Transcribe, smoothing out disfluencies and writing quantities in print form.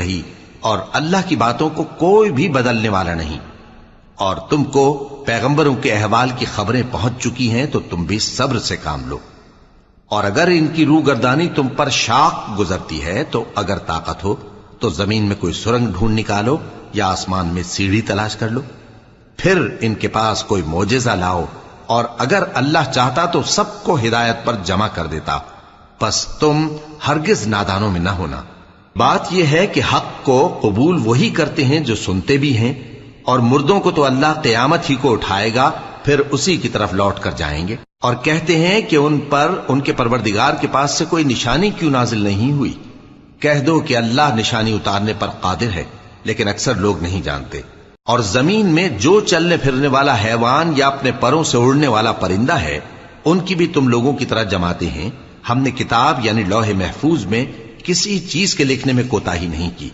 وحی، اور اللہ کی باتوں کو کوئی بھی بدلنے والا نہیں، اور تم کو پیغمبروں کے احوال کی خبریں پہنچ چکی ہیں تو تم بھی صبر سے کام لو، اور اگر ان کی روح گردانی تم پر شاق گزرتی ہے تو اگر طاقت ہو تو زمین میں کوئی سرنگ ڈھونڈ نکالو یا آسمان میں سیڑھی تلاش کر لو، پھر ان کے پاس کوئی معجزہ لاؤ، اور اگر اللہ چاہتا تو سب کو ہدایت پر جمع کر دیتا، پس تم ہرگز نادانوں میں نہ ہونا۔ بات یہ ہے کہ حق کو قبول وہی کرتے ہیں جو سنتے بھی ہیں، اور مردوں کو تو اللہ قیامت ہی کو اٹھائے گا، پھر اسی کی طرف لوٹ کر جائیں گے، اور کہتے ہیں کہ ان پر ان کے پروردگار کے پاس سے کوئی نشانی کیوں نازل نہیں ہوئی؟ کہہ دو کہ اللہ نشانی اتارنے پر قادر ہے، لیکن اکثر لوگ نہیں جانتے۔ اور زمین میں جو چلنے پھرنے والا حیوان یا اپنے پروں سے اڑنے والا پرندہ ہے، ان کی بھی تم لوگوں کی طرح جماتے ہیں۔ ہم نے کتاب یعنی لوح محفوظ میں کسی چیز کے لکھنے میں کوتاہی نہیں کی۔